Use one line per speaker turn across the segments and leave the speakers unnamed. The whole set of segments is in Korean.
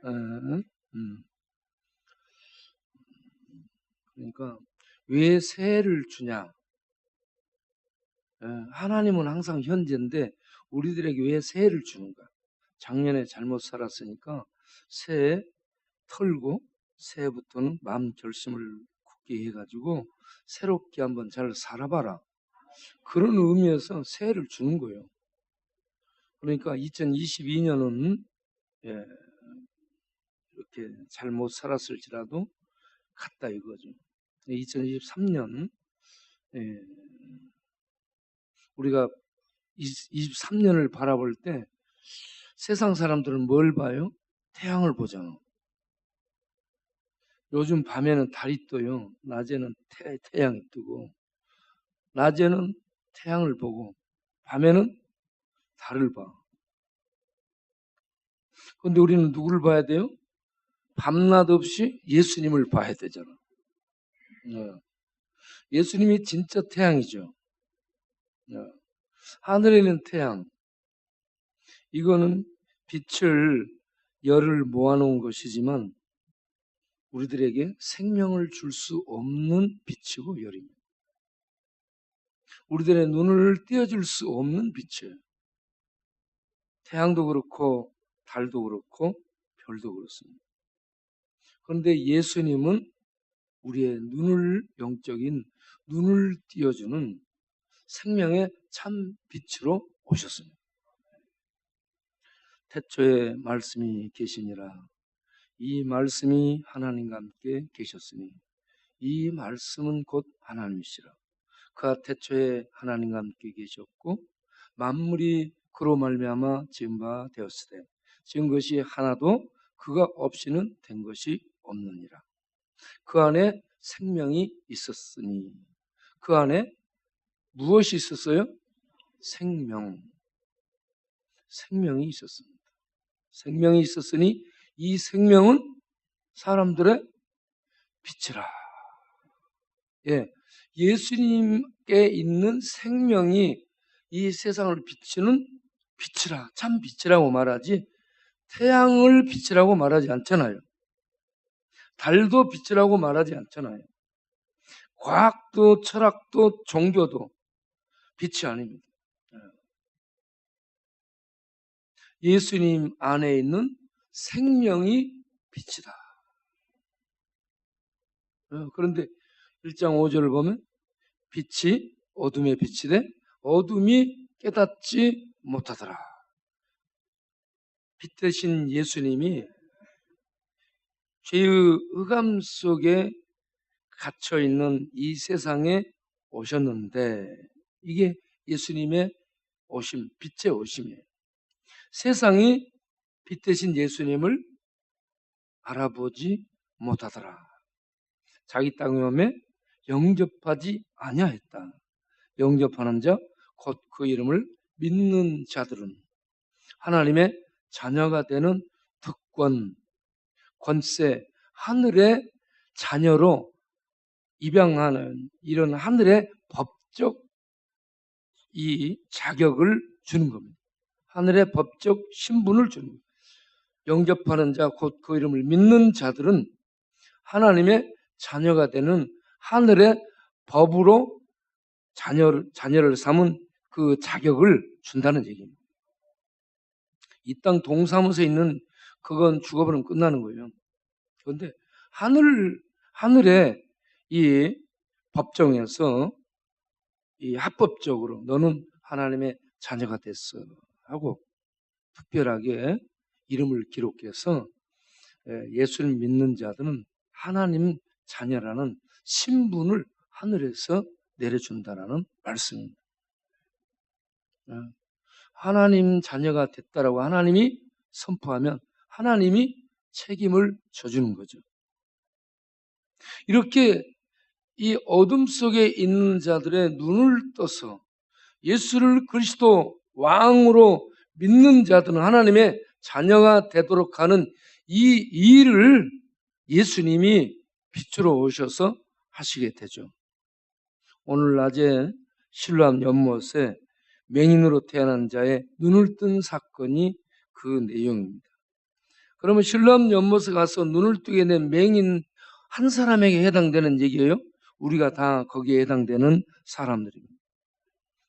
음. 그러니까 왜 새해를 주냐? 하나님은 항상 현재인데 우리들에게 왜 새해를 주는가? 작년에 잘못 살았으니까 새해 털고 새해부터는 마음 결심을 굳게 해가지고 새롭게 한번 잘 살아봐라. 그런 의미에서 새해를 주는 거예요. 그러니까 2022년은 이렇게 잘못 살았을지라도 갔다 이거죠. 2023년 우리가 23년을 바라볼 때 세상 사람들은 뭘 봐요? 태양을 보잖아. 요즘 밤에는 달이 떠요. 낮에는 태양이 뜨고, 낮에는 태양을 보고 밤에는 달을 봐. 근데 우리는 누구를 봐야 돼요? 밤낮 없이 예수님을 봐야 되잖아. 예수님이 진짜 태양이죠. 하늘에 있는 태양, 이거는 빛을, 열을 모아놓은 것이지만 우리들에게 생명을 줄 수 없는 빛이고 열입니다. 우리들의 눈을 띄어줄 수 없는 빛이에요. 태양도 그렇고 달도 그렇고 별도 그렇습니다. 그런데 예수님은 우리의 눈을, 영적인 눈을 띄어주는 생명의 참 빛으로 오셨습니다. 태초에 말씀이 계시니라. 이 말씀이 하나님과 함께 계셨으니 이 말씀은 곧 하나님이시라. 그가 태초에 하나님과 함께 계셨고 만물이 그로 말미암아 지은 바 되었으되 지은 것이 하나도 그가 없이는 된 것이 없느니라. 그 안에 생명이 있었으니 그 안에 무엇이 있었어요? 생명이 있었습니다. 생명이 있었으니 이 생명은 사람들의 빛이라. 예수님께 있는 생명이 이 세상을 비추는 빛이라, 참 빛이라고 말하지 태양을 빛이라고 말하지 않잖아요. 달도 빛이라고 말하지 않잖아요. 과학도 철학도 종교도 빛이 아닙니다. 예수님 안에 있는 생명이 빛이다. 그런데 1장 5절을 보면 빛이 어둠에 비치되 어둠이 깨닫지 못하더라. 빛 대신 예수님이 죄의 흑암 속에 갇혀있는 이 세상에 오셨는데 이게 예수님의 오심, 빛의 오심이에요. 세상이 빛 대신 예수님을 알아보지 못하더라. 자기 땅에 오매 영접하지 아니하였다. 영접하는 자 곧 그 이름을 믿는 자들은 하나님의 자녀가 되는 특권, 권세, 하늘의 자녀로 입양하는 이런 하늘의 법적 이 자격을 주는 겁니다. 하늘의 법적 신분을 주는 겁니다. 영접하는 자 곧 그 이름을 믿는 자들은 하나님의 자녀가 되는 하늘의 법으로 자녀를 삼은 그 자격을 준다는 얘기입니다. 이 땅 동사무소에 있는 그건 죽어버리면 끝나는 거예요. 그런데 하늘의 이 법정에서 이 합법적으로 너는 하나님의 자녀가 됐어 하고 특별하게 이름을 기록해서 예수를 믿는 자들은 하나님 자녀라는 신분을 하늘에서 내려준다라는 말씀입니다. 하나님 자녀가 됐다라고 하나님이 선포하면 하나님이 책임을 져주는 거죠. 이렇게 이 어둠 속에 있는 자들의 눈을 떠서 예수를 그리스도 왕으로 믿는 자들은 하나님의 자녀가 되도록 하는 이 일을 예수님이 빛으로 오셔서 하시게 되죠. 오늘 낮에 실로암 연못에 맹인으로 태어난 자의 눈을 뜬 사건이 그 내용입니다. 그러면 실로암 연못에 가서 눈을 뜨게 된 맹인 한 사람에게 해당되는 얘기예요. 우리가 다 거기에 해당되는 사람들입니다.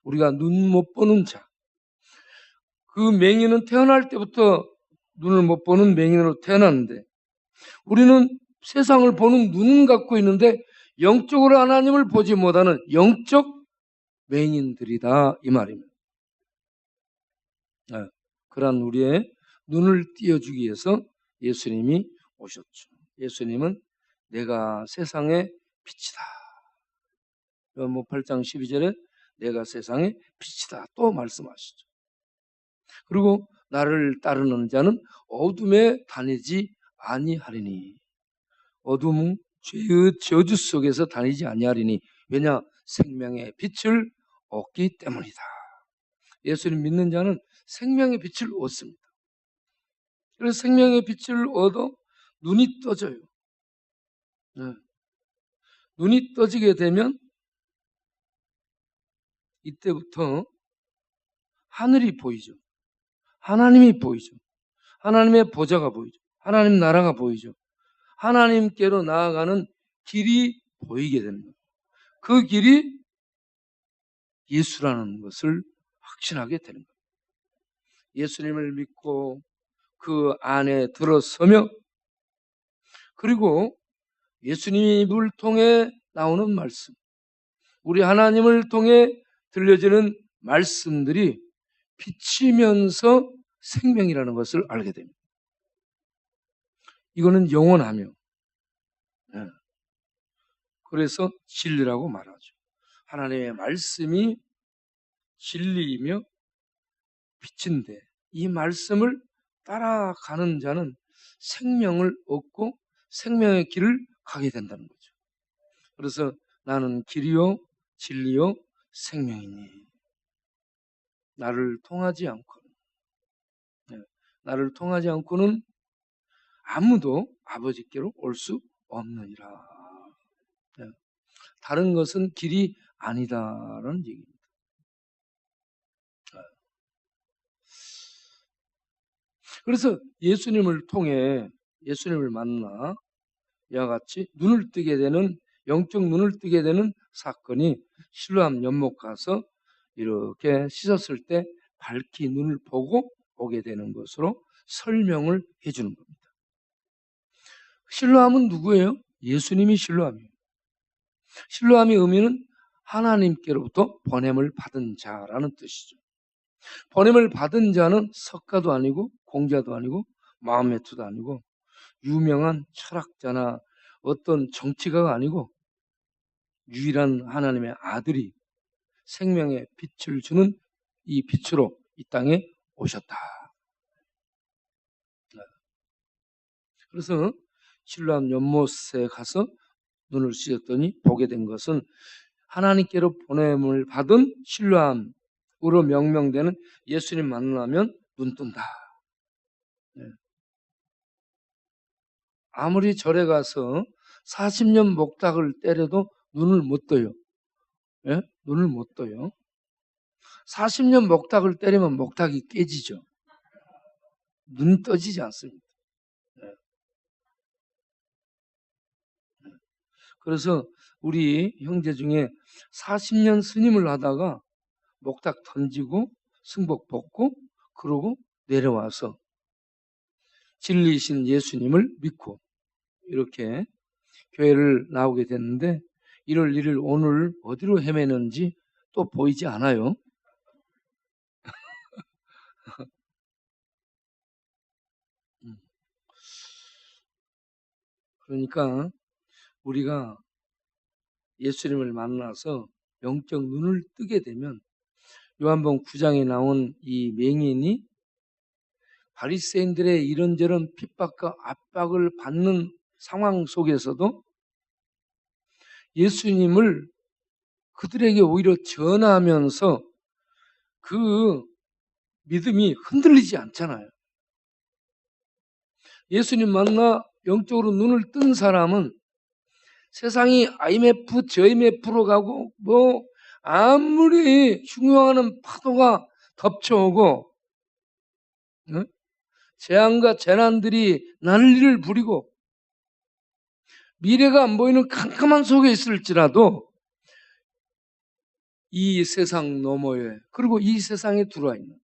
우리가 눈 못 보는 자. 그 맹인은 태어날 때부터 눈을 못 보는 맹인으로 태어났는데 우리는 세상을 보는 눈은 갖고 있는데 영적으로 하나님을 보지 못하는 영적 맹인들이다 이 말입니다. 그러한 우리의 눈을 띄워주기 위해서 예수님이 오셨죠. 예수님은 내가 세상의 빛이다. 요한복음 8장 12절에 내가 세상의 빛이다 또 말씀하시죠. 그리고 나를 따르는 자는 어둠에 다니지 아니하리니 어둠은 죄의 저주 속에서 다니지 아니하리니 왜냐 생명의 빛을 얻기 때문이다. 예수님 믿는 자는 생명의 빛을 얻습니다. 그래서 생명의 빛을 얻어 눈이 떠져요. 눈이 떠지게 되면 이때부터 하늘이 보이죠. 하나님이 보이죠. 하나님의 보좌가 보이죠. 하나님 나라가 보이죠. 하나님께로 나아가는 길이 보이게 되는 거예요. 그 길이 예수라는 것을 확신하게 되는 거예요. 예수님을 믿고 그 안에 들어서며 그리고 예수님을 통해 나오는 말씀, 우리 하나님을 통해 들려지는 말씀들이 비치면서 생명이라는 것을 알게 됩니다. 이거는 영원하며 그래서 진리라고 말하죠. 하나님의 말씀이 진리이며 빛인데 이 말씀을 따라가는 자는 생명을 얻고 생명의 길을 가게 된다는 거죠. 그래서 나는 길이요 진리요 생명이니 나를 통하지 않고는 아무도 아버지께로 올 수 없느니라. 다른 것은 길이 아니다라는 얘기입니다. 그래서 예수님을 통해 예수님을 만나 이와 같이 눈을 뜨게 되는 영적 눈을 뜨게 되는 사건이 실로암 연못 가서 이렇게 씻었을 때 밝히 눈을 보고 오게 되는 것으로 설명을 해주는 겁니다. 실로암은 누구예요? 예수님이 실로암이에요. 실로암의 의미는 하나님께로부터 보냄을 받은 자라는 뜻이죠. 보냄을 받은 자는 석가도 아니고 공자도 아니고 마호메트도 아니고 유명한 철학자나 어떤 정치가가 아니고 유일한 하나님의 아들이 생명의 빛을 주는 이 빛으로 이 땅에 오셨다. 그래서 실로암 연못에 가서 눈을 씻었더니 보게 된 것은 하나님께로 보냄을 받은 실로암으로 명명되는 예수님 만나면 눈 뜬다. 아무리 절에 가서 40년 목닥을 때려도 눈을 못 떠요. 눈을 못 떠요. 40년 목닥을 때리면 목닥이 깨지죠. 눈이 떠지지 않습니다. 그래서 우리 형제 중에 40년 스님을 하다가 목닥 던지고 승복 벗고 그러고 내려와서 진리이신 예수님을 믿고 이렇게 교회를 나오게 됐는데 1월 1일 오늘 어디로 헤매는지 또 보이지 않아요. 그러니까 우리가 예수님을 만나서 영적 눈을 뜨게 되면 요한복음 9장에 나온 이 맹인이 바리새인들의 이런저런 핍박과 압박을 받는 상황 속에서도 예수님을 그들에게 오히려 전하면서 그 믿음이 흔들리지 않잖아요. 예수님 만나 영적으로 눈을 뜬 사람은 세상이 IMF, 저IMF로 가고 뭐 아무리 흉흉하는 파도가 덮쳐오고 재앙과 재난들이 난리를 부리고 미래가 안 보이는 캄캄한 속에 있을지라도 이 세상 너머에, 그리고 이 세상에 들어와 있는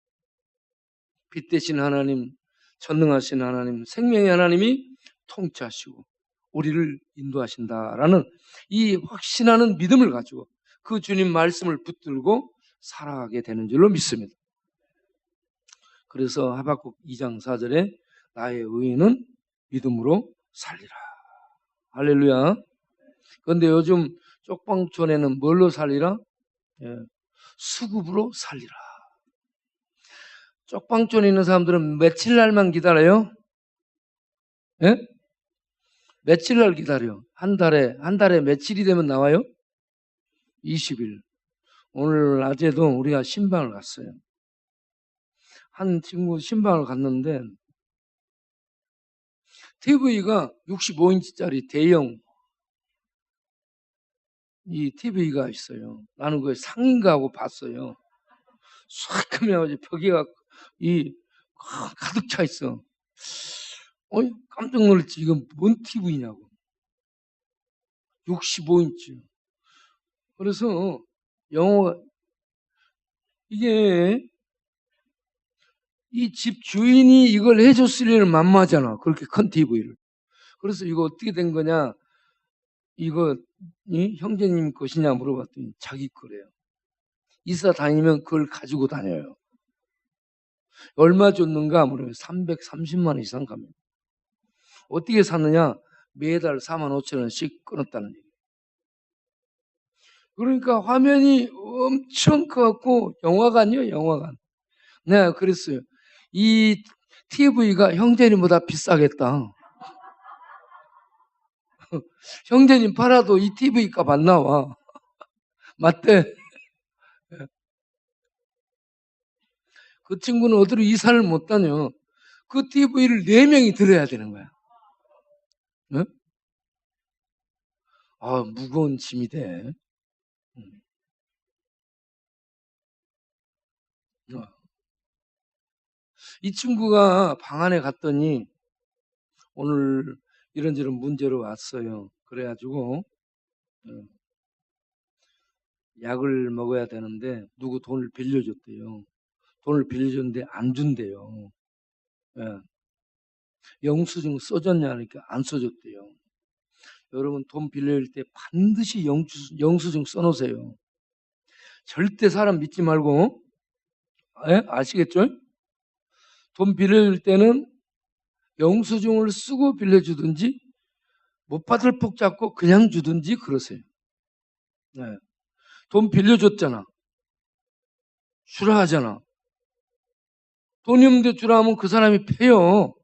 빛 대신 하나님, 전능하신 하나님, 생명의 하나님이 통치하시고 우리를 인도하신다라는 이 확신하는 믿음을 가지고 그 주님 말씀을 붙들고 살아가게 되는 줄로 믿습니다. 그래서 하박국 2장 4절에 나의 의인은 믿음으로 살리라. 할렐루야. 그런데 요즘 쪽방촌에는 뭘로 살리라? 수급으로 살리라. 쪽방촌에 있는 사람들은 며칠 날만 기다려요? 예? 며칠 날 기다려? 한 달에 며칠이 되면 나와요? 20일. 오늘 낮에도 우리가 신방을 갔어요. 한 친구 신방을 갔는데 TV가 65인치짜리 대형 이 TV가 있어요. 나는 그 상인가 하고 봤어요. 싹 하면 벽에가 가득 차 있어. 깜짝 놀랐지. 이건 뭔 TV냐고. 65인치. 그래서 영어가 이게 이 집 주인이 이걸 해줬을 일은 만마잖아. 그렇게 큰 TV를. 그래서 이거 어떻게 된 거냐? 이거 형제님 것이냐 물어봤더니 자기 거래요. 이사 다니면 그걸 가지고 다녀요. 얼마 줬는가 물어요. 330만 원 이상 갑니다. 어떻게 샀느냐? 매달 4만 5천 원씩 끊었다는 얘기예요. 그러니까 화면이 엄청 커갖고 영화관이요, 영화관. 내가 그랬어요. 이 TV가 형제님보다 비싸겠다. 형제님 팔아도 이 TV 값 안 나와. 맞대. 그 친구는 어디로 이사를 못 다녀. 그 TV를 4명이 들어야 되는 거야. 네? 무거운 짐이 돼. 이 친구가 방 안에 갔더니 오늘 이런저런 문제로 왔어요. 그래가지고 약을 먹어야 되는데 누구 돈을 빌려줬대요. 돈을 빌려줬는데 안 준대요. 예. 영수증 써줬냐 하니까 안 써줬대요. 여러분 돈 빌릴 때 반드시 영수증 써놓으세요. 절대 사람 믿지 말고. 아시겠죠? 돈 빌릴 때는 영수증을 쓰고 빌려주든지 못 받을 폭 잡고 그냥 주든지 그러세요. 네. 돈 빌려줬잖아. 주라 하잖아. 돈이 없는데 주라 하면 그 사람이 패요.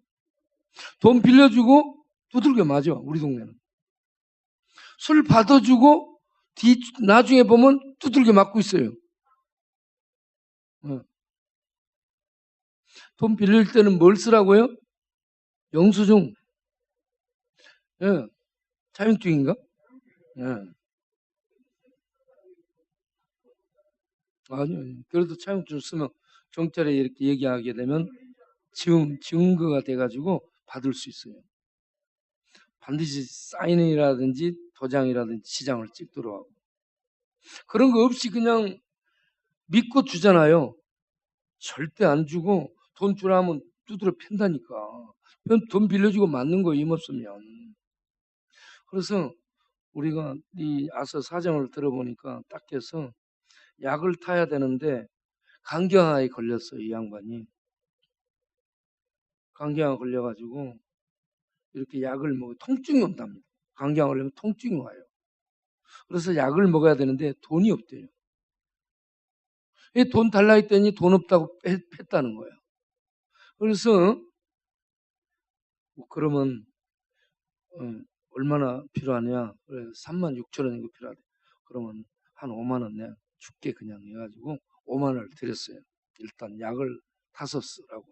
돈 빌려주고 두들겨 맞아, 우리 동네는. 술 받아주고 나중에 보면 두들겨 맞고 있어요. 네. 돈 빌릴 때는 뭘 쓰라고요? 영수증. 예. 차용증인가? 예. 아니요. 그래도 차용증 쓰면 경찰에 이렇게 얘기하게 되면 증거가 돼가지고 받을 수 있어요. 반드시 사인이라든지 도장이라든지 시장을 찍도록 하고. 그런 거 없이 그냥 믿고 주잖아요. 절대 안 주고 돈 주라 하면 두드려 팬다니까. 돈 빌려주고 맞는 거 힘없으면. 그래서 우리가 이 아서 사정을 들어보니까 딱 해서 약을 타야 되는데 간경화에 걸렸어요. 이 양반이. 간경화 걸려가지고 이렇게 약을 먹어 통증이 온답니다. 간경화 걸리면 통증이 와요. 그래서 약을 먹어야 되는데 돈이 없대요. 돈 달라 했더니 돈 없다고 뺐다는 거예요. 그래서 그러면 얼마나 필요하냐? 그래서 36,000원이고 필요하대. 그러면 한 5만 원 내가 줄게 그냥 해가지고 5만 원을 드렸어요. 일단 약을 타서 쓰라고.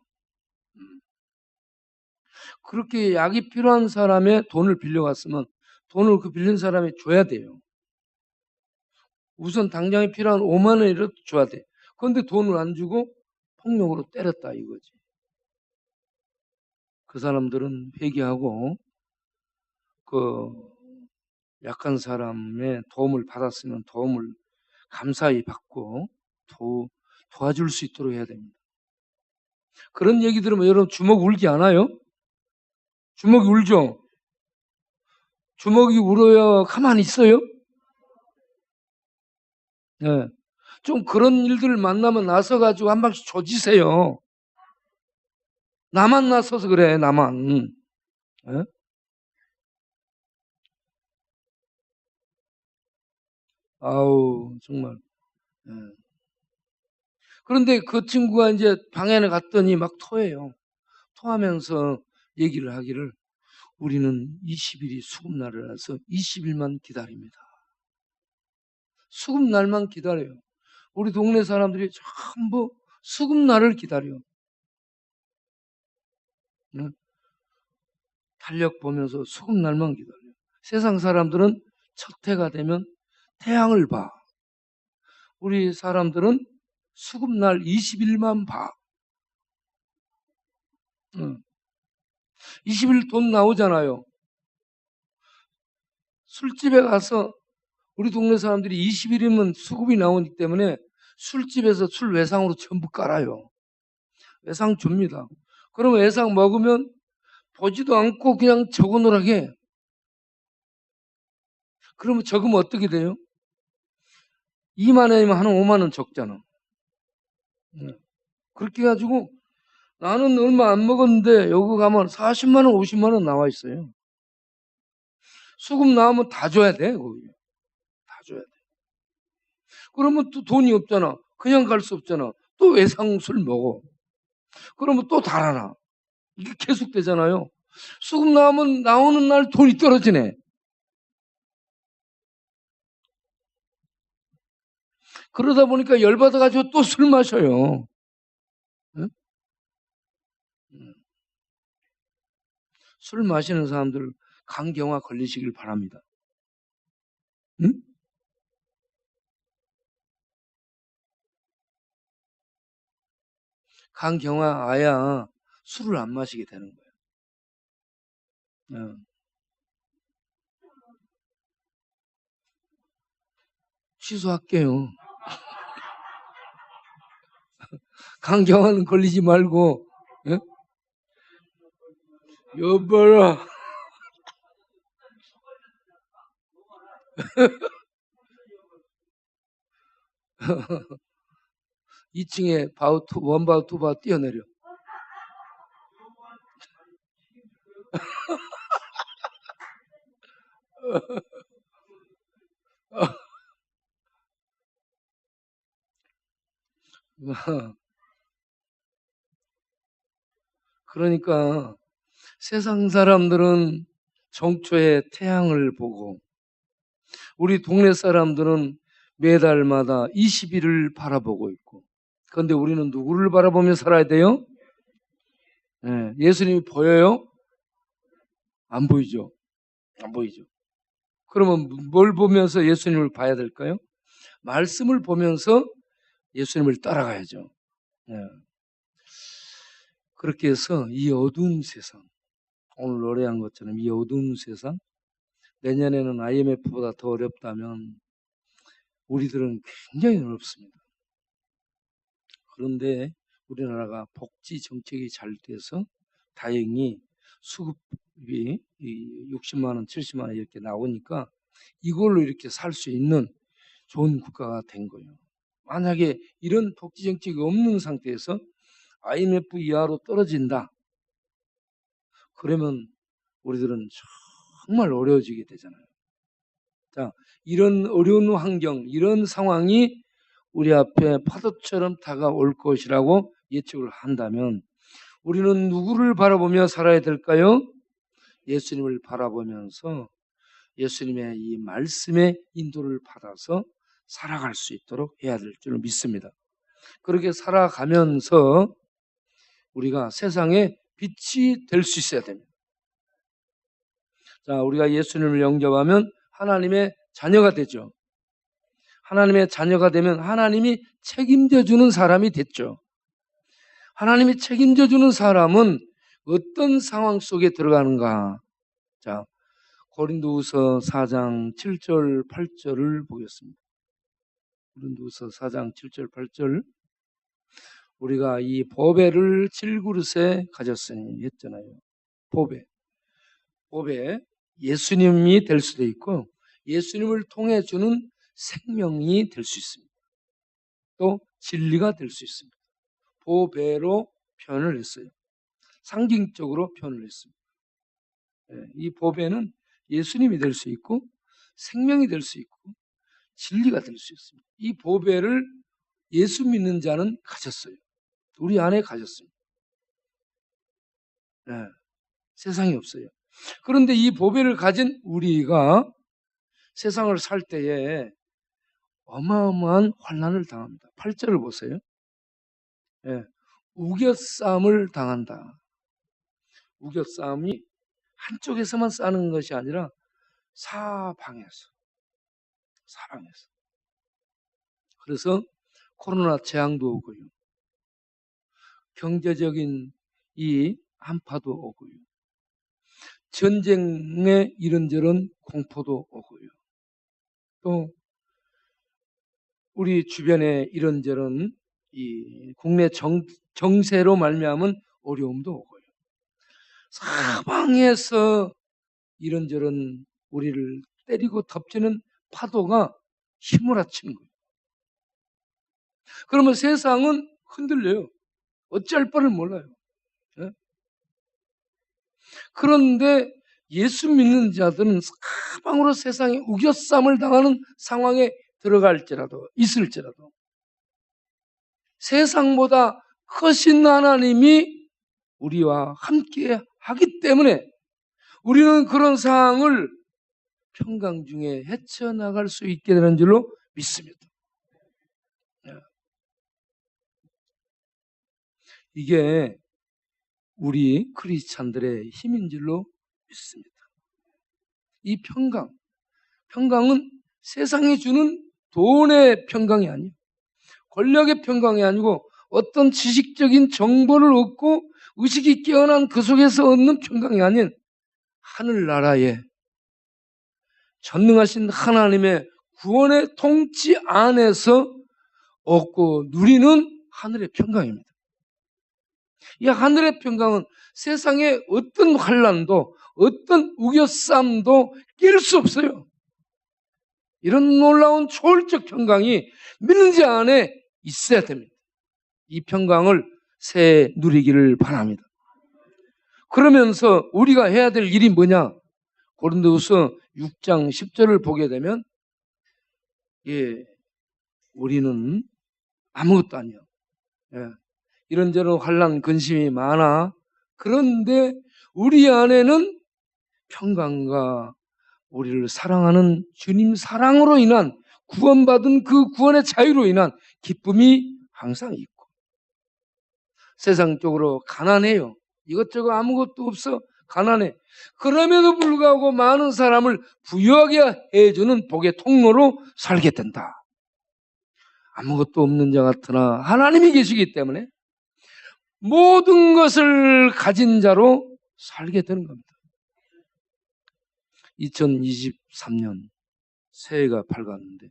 그렇게 약이 필요한 사람의 돈을 빌려갔으면 돈을 그 빌린 사람이 줘야 돼요. 우선 당장에 필요한 5만 원이라도 줘야 돼. 그런데 돈을 안 주고 폭력으로 때렸다 이거지. 그 사람들은 회개하고 그 약한 사람의 도움을 받았으면 도움을 감사히 받고 도와줄 수 있도록 해야 됩니다. 그런 얘기 들으면 여러분 주먹 울지 않아요? 주먹이 울죠? 주먹이 울어야 가만히 있어요? 네. 좀 그런 일들을 만나면 나서가지고 한 방씩 조지세요. 나만 나서서 그래, 나만. 네? 아우, 정말. 네. 그런데 그 친구가 이제 방에 갔더니 막 토해요. 토하면서 얘기를 하기를 우리는 20일이 수급날이라서 20일만 기다립니다. 수급날만 기다려요. 우리 동네 사람들이 전부 수급날을 기다려. 응? 달력 보면서 수급날만 기다려. 세상 사람들은 첫 해가 되면 태양을 봐. 우리 사람들은 수급날 20일만 봐. 응. 20일 돈 나오잖아요. 술집에 가서 우리 동네 사람들이 20일이면 수급이 나오기 때문에 술집에서 술 외상으로 전부 깔아요. 외상 줍니다. 그러면 외상 먹으면 보지도 않고 그냥 적어놓으라게. 그러면 적으면 어떻게 돼요? 2만 원이면 한 5만 원 적잖아. 그렇게 해가지고 나는 얼마 안 먹었는데 여기 가면 40만 원, 50만 원 나와 있어요. 수급 나오면 다 줘야 돼. 거기. 다 줘야 돼. 그러면 또 돈이 없잖아. 그냥 갈 수 없잖아. 또 외상술 먹어. 그러면 또 달아나. 이게 계속 되잖아요. 수급 나오면 나오는 날 돈이 떨어지네. 그러다 보니까 열받아가지고 또 술 마셔요. 응? 술 마시는 사람들 간경화 걸리시길 바랍니다. 응? 간경화 아야 술을 안 마시게 되는 거예요. 응. 취소할게요. 간경화는 걸리지 말고, 예? 여봐라. 2층에 원바우 투바우 뛰어내려. 그러니까 세상 사람들은 정초에 태양을 보고 우리 동네 사람들은 매달마다 20일을 바라보고 있고, 그런데 우리는 누구를 바라보며 살아야 돼요? 네, 예수님이 보여요? 안 보이죠? 안 보이죠? 그러면 뭘 보면서 예수님을 봐야 될까요? 말씀을 보면서 예수님을 따라가야죠. 네. 그렇게 해서 이 어두운 세상, 오늘 노래한 것처럼 이 어두운 세상, 내년에는 IMF보다 더 어렵다면 우리들은 굉장히 어렵습니다. 그런데 우리나라가 복지 정책이 잘 돼서 다행히 수급이 60만 원, 70만 원 이렇게 나오니까 이걸로 이렇게 살 수 있는 좋은 국가가 된 거예요. 만약에 이런 복지 정책이 없는 상태에서 IMF 이하로 떨어진다. 그러면 우리들은 정말 어려워지게 되잖아요. 자, 이런 어려운 환경, 이런 상황이 우리 앞에 파도처럼 다가올 것이라고 예측을 한다면 우리는 누구를 바라보며 살아야 될까요? 예수님을 바라보면서 예수님의 이 말씀의 인도를 받아서 살아갈 수 있도록 해야 될 줄 믿습니다. 그렇게 살아가면서 우리가 세상에 빛이 될 수 있어야 됩니다. 자, 우리가 예수님을 영접하면 하나님의 자녀가 되죠. 하나님의 자녀가 되면 하나님이 책임져 주는 사람이 됐죠. 하나님이 책임져 주는 사람은 어떤 상황 속에 들어가는가? 자, 고린도후서 4장 7절 8절을 보겠습니다. 고린도후서 4장 7절 8절. 우리가 이 보배를 질그릇에 가졌으니 했잖아요. 보배. 예수님이 될 수도 있고 예수님을 통해 주는 생명이 될 수 있습니다. 또 진리가 될 수 있습니다. 보배로 표현을 했어요. 상징적으로 표현을 했습니다. 이 보배는 예수님이 될 수 있고 생명이 될 수 있고 진리가 될 수 있습니다. 이 보배를 예수 믿는 자는 가졌어요. 우리 안에 가졌습니다. 세상에 없어요. 그런데 이 보배를 가진 우리가 세상을 살 때에 어마어마한 환난을 당합니다. 8절을 보세요. 우겨싸움을 당한다. 우겨싸움이 한쪽에서만 싸는 것이 아니라 사방에서. 그래서 코로나 재앙도 오고요. 경제적인 이 한파도 오고요. 전쟁의 이런저런 공포도 오고요. 또 우리 주변에 이런저런 이 국내 정세로 말미암은 어려움도 오고요. 사방에서 이런저런 우리를 때리고 덮치는 파도가 휘몰아치는 거예요. 그러면 세상은 흔들려요. 어찌할 바를 몰라요. 그런데 예수 믿는 자들은 사방으로 세상에 우겨쌈을 당하는 상황에 있을지라도 세상보다 크신 하나님이 우리와 함께 하기 때문에 우리는 그런 상황을 평강 중에 헤쳐나갈 수 있게 되는 줄로 믿습니다. 이게 우리 크리스찬들의 힘인 줄로 믿습니다. 이 평강은 세상이 주는 돈의 평강이 아니에요. 권력의 평강이 아니고 어떤 지식적인 정보를 얻고 의식이 깨어난 그 속에서 얻는 평강이 아닌 하늘나라의 전능하신 하나님의 구원의 통치 안에서 얻고 누리는 하늘의 평강입니다. 이 하늘의 평강은 세상의 어떤 환난도 어떤 우겨쌈도 깰 수 없어요. 이런 놀라운 초월적 평강이 믿는 자 안에 있어야 됩니다. 이 평강을 새해 누리기를 바랍니다. 그러면서 우리가 해야 될 일이 뭐냐? 고린도후서 6장 10절을 보게 되면 우리는 아무것도 아니에요. 이런저런 환난 근심이 많아. 그런데 우리 안에는 평강과 우리를 사랑하는 주님 사랑으로 인한 구원받은 그 구원의 자유로 인한 기쁨이 항상 있고 세상적으로 가난해요. 이것저것 아무것도 없어. 가난해. 그럼에도 불구하고 많은 사람을 부유하게 해주는 복의 통로로 살게 된다. 아무것도 없는 자 같으나 하나님이 계시기 때문에 모든 것을 가진 자로 살게 되는 겁니다. 2023년 새해가 밝았는데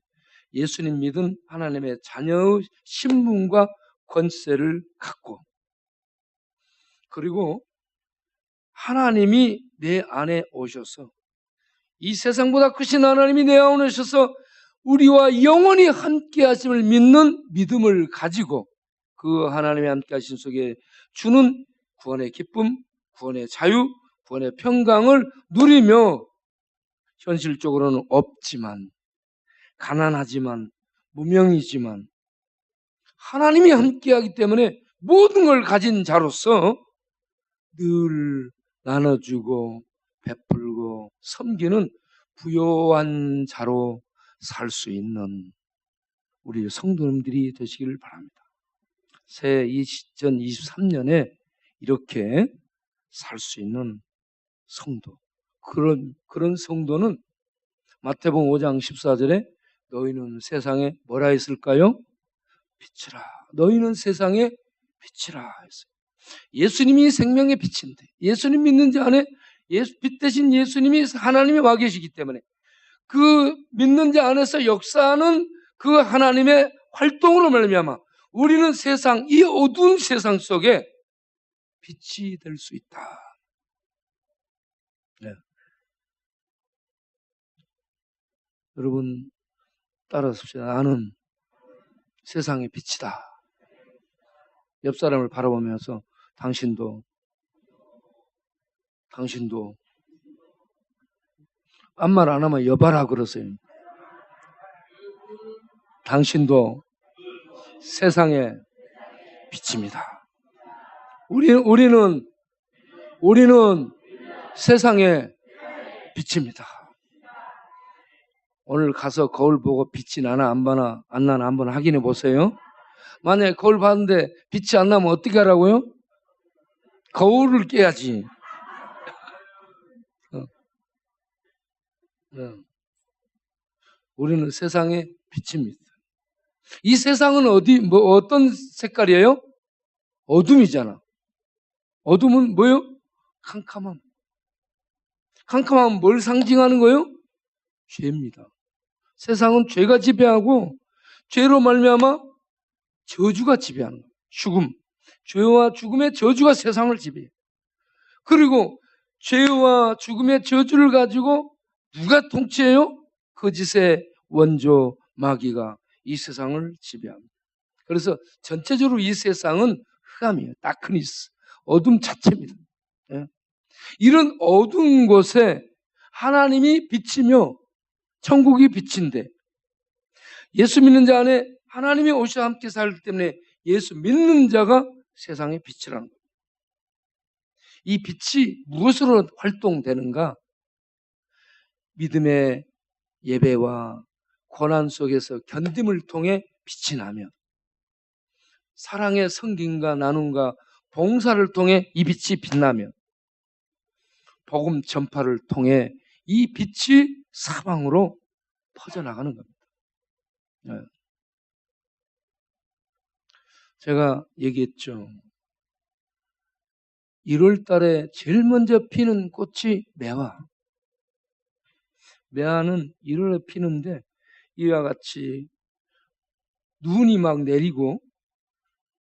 예수님 믿은 하나님의 자녀의 신분과 권세를 갖고 그리고 하나님이 내 안에 오셔서 이 세상보다 크신 하나님이 내 안에 오셔서 우리와 영원히 함께 하심을 믿는 믿음을 가지고 그 하나님의 함께 하심 속에 주는 구원의 기쁨, 구원의 자유, 구원의 평강을 누리며 현실적으로는 없지만 가난하지만 무명이지만 하나님이 함께하기 때문에 모든 걸 가진 자로서 늘 나눠주고 베풀고 섬기는 부요한 자로 살 수 있는 우리 성도님들이 되시기를 바랍니다. 새해 2023년에 이렇게 살 수 있는 성도, 그런 성도는 마태복음 5장 14절에 너희는 세상에 뭐라 했을까요? 빛이라. 너희는 세상에 빛이라 했어요. 예수님이 생명의 빛인데, 예수님 믿는 자 안에 빛 대신 예수님이 하나님이 와 계시기 때문에 그 믿는 자 안에서 역사하는 그 하나님의 활동으로 말미암아 우리는 세상, 이 어두운 세상 속에 빛이 될 수 있다. 네. 여러분 따라하십시오. 나는 세상의 빛이다. 옆 사람을 바라보면서 당신도 아무 말 안 하면 여봐라 그러세요. 당신도 세상의 빛입니다. 우리는 세상의 빛입니다. 오늘 가서 거울 보고 빛이 나나 안 나나 한번 확인해 보세요. 만약에 거울 봤는데 빛이 안 나면 어떻게 하라고요? 거울을 깨야지. 우리는 세상의 빛입니다. 이 세상은 어떤 색깔이에요? 어둠이잖아. 어둠은 뭐예요? 캄캄함. 캄캄함은 뭘 상징하는 거예요? 죄입니다. 세상은 죄가 지배하고 죄로 말미암아 저주가 지배하는 거예요. 죽음. 죄와 죽음의 저주가 세상을 지배해요. 그리고 죄와 죽음의 저주를 가지고 누가 통치해요? 거짓의 원조 마귀가 이 세상을 지배합니다. 그래서 전체적으로 이 세상은 흑암이에요. 다크니스, 어둠 자체입니다. 예. 이런 어두운 곳에 하나님이 빛이며 천국이 빛인데 예수 믿는 자 안에 하나님이 오셔 함께 살기 때문에 예수 믿는 자가 세상의 빛이라는 거예요. 이 빛이 무엇으로 활동되는가? 믿음의 예배와 고난 속에서 견딤을 통해 빛이 나면, 사랑의 섬김과 나눔과 봉사를 통해 이 빛이 빛나면, 복음 전파를 통해 이 빛이 사방으로 퍼져나가는 겁니다. 네. 제가 얘기했죠. 1월 달에 제일 먼저 피는 꽃이 매화. 매화는 1월에 피는데 이와 같이 눈이 막 내리고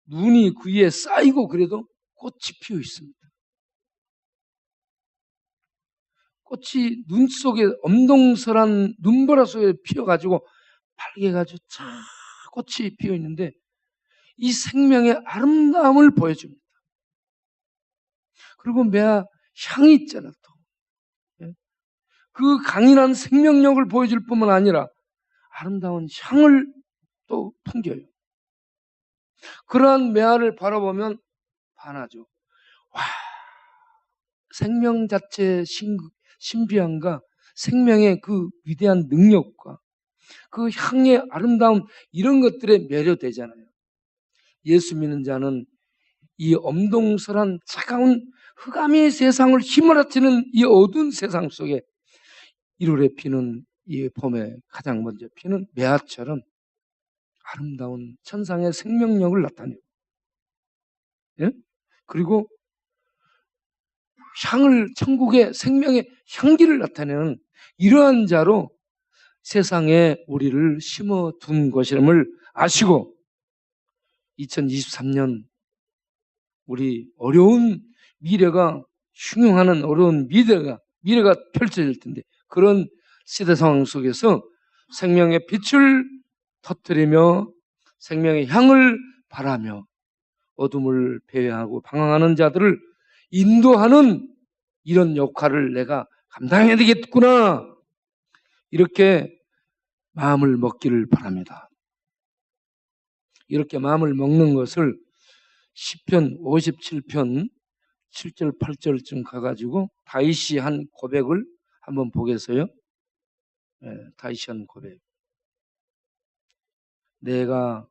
눈이 그 위에 쌓이고 그래도 꽃이 피어 있습니다. 꽃이 눈 속에 엄동설한 눈보라 속에 피어가지고 빨개가지고 쫙 꽃이 피어 있는데 이 생명의 아름다움을 보여줍니다. 그리고 매화 향이 있잖아 또. 그 강인한 생명력을 보여줄 뿐만 아니라 아름다운 향을 또 풍겨요. 그러한 매화를 바라보면 반하죠. 와, 생명 자체의 신비함과 생명의 그 위대한 능력과 그 향의 아름다움, 이런 것들에 매료되잖아요. 예수 믿는 자는 이 엄동설한 차가운 흑암의 세상을 휘몰아치는 이 어두운 세상 속에 1월에 피는 이 봄에 가장 먼저 피는 매화처럼 아름다운 천상의 생명력을 나타내요. 예? 그리고 향을, 천국의 생명의 향기를 나타내는 이러한 자로 세상에 우리를 심어둔 것임을 아시고 2023년 우리 어려운 미래가, 흉흉하는 어려운 미래가 펼쳐질 텐데, 그런 시대 상황 속에서 생명의 빛을 터뜨리며 생명의 향을 바라며 어둠을 배회하고 방황하는 자들을 인도하는 이런 역할을 내가 감당해야 되겠구나, 이렇게 마음을 먹기를 바랍니다. 이렇게 마음을 먹는 것을 시편 57편 7절 8절쯤 가가지고 다윗이 한 고백을 한번 보겠어요? 네, 다윗이 한 고백. 내가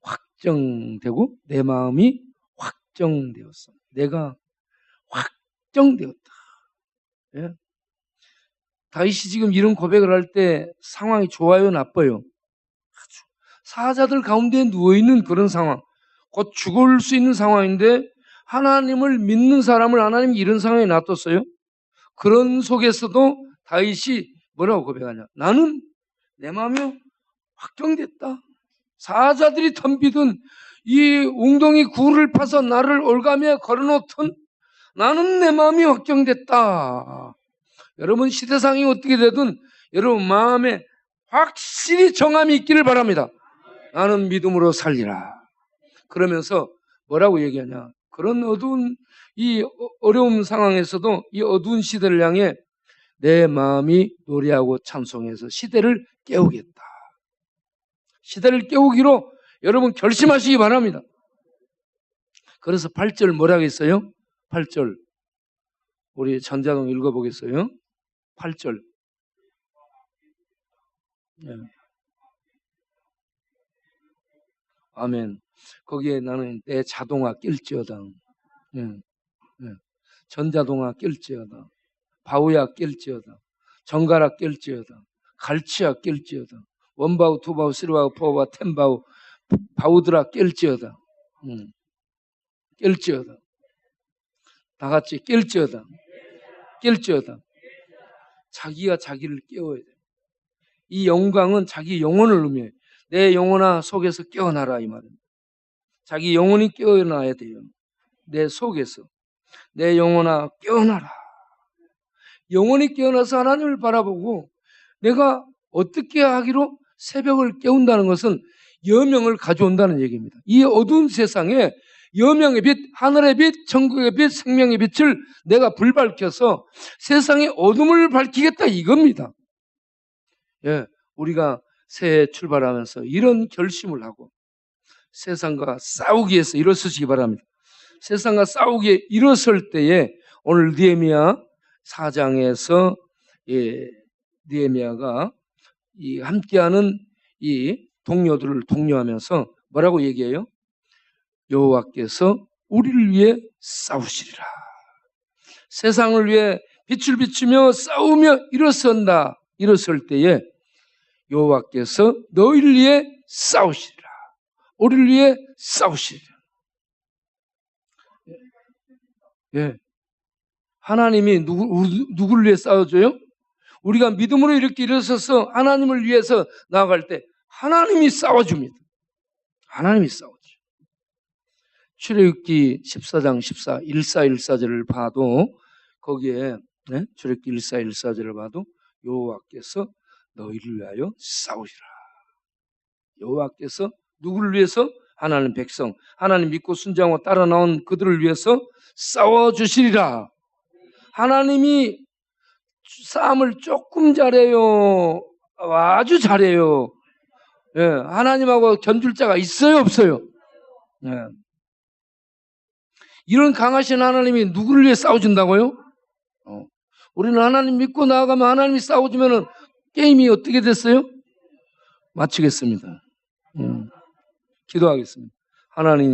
확정되고 내 마음이 확정되었어. 내가 확정되었다. 예? 다윗이 지금 이런 고백을 할 때 상황이 좋아요, 나빠요? 사자들 가운데 누워있는 그런 상황, 곧 죽을 수 있는 상황인데 하나님을 믿는 사람을 하나님이 이런 상황에 놔뒀어요. 그런 속에서도 다윗이 뭐라고 고백하냐? 나는 내 마음이 확정됐다. 사자들이 덤비든 이 웅덩이 굴을 파서 나를 올가며 걸어놓든 나는 내 마음이 확정됐다. 여러분 시대상이 어떻게 되든 여러분 마음에 확실히 정함이 있기를 바랍니다. 나는 믿음으로 살리라. 그러면서 뭐라고 얘기하냐? 그런 어두운 이 어려운 상황에서도 이 어두운 시대를 향해 내 마음이 노래하고 찬송해서 시대를 깨우겠다. 시대를 깨우기로 여러분 결심하시기 바랍니다. 그래서 8절 뭐라고 했어요? 8절 우리 전자동 읽어보겠어요? 8절 네. 아멘. 거기에 나는 내 자동화 낄지어다. 네. 네. 전자동화 낄지어다. 바우야 낄지어다. 정가라 낄지어다. 갈치야 낄지어다. 원바우, 투바우, 쓰리바우, 포바우, 텐바우, 바우드라 낄지어다. 낄지어다. 다 같이 낄지어다. 낄지어다. 자기가 자기를 깨워야 돼. 이 영광은 자기 영혼을 의미해요. 내 영혼아 속에서 깨어나라 이 말입니다. 자기 영혼이 깨어나야 돼요. 내 속에서. 내 영혼아 깨어나라. 영혼이 깨어나서 하나님을 바라보고 내가 어떻게 하기로 새벽을 깨운다는 것은 여명을 가져온다는 얘기입니다. 이 어두운 세상에 여명의 빛, 하늘의 빛, 천국의 빛, 생명의 빛을 내가 불밝혀서 세상의 어둠을 밝히겠다 이겁니다. 예, 우리가 새해 출발하면서 이런 결심을 하고 세상과 싸우기 위해서 일어서시기 바랍니다. 세상과 싸우기에 일어설 때에 오늘 느헤미야 4장에서 느헤미야가 이 함께하는 이 동료들을 독려하면서 뭐라고 얘기해요? 여호와께서 우리를 위해 싸우시리라. 세상을 위해 빛을 비추며 싸우며 일어설 때에 여호와께서 너희를 위해 싸우시리라. 우리를 위해 싸우시리라. 예. 하나님이 누구를 위해 싸워줘요? 우리가 믿음으로 이렇게 일어서서 하나님을 위해서 나아갈 때 하나님이 싸워줍니다. 하나님이 싸워줘. 출애굽기 14장 14절을 봐도 거기에 출애굽기 14절을 봐도 여호와께서 너희를 위하여 싸우시라. 여호와께서 누구를 위해서? 하나님 백성, 하나님 믿고 순종하고 따라 나온 그들을 위해서 싸워주시리라. 하나님이 싸움을 조금 잘해요? 아주 잘해요. 예, 하나님하고 견줄 자가 있어요, 없어요? 예. 이런 강하신 하나님이 누구를 위해 싸워준다고요? 우리는 하나님 믿고 나아가면 하나님이 싸워주면 게임이 어떻게 됐어요? 마치겠습니다. 기도하겠습니다. 하나님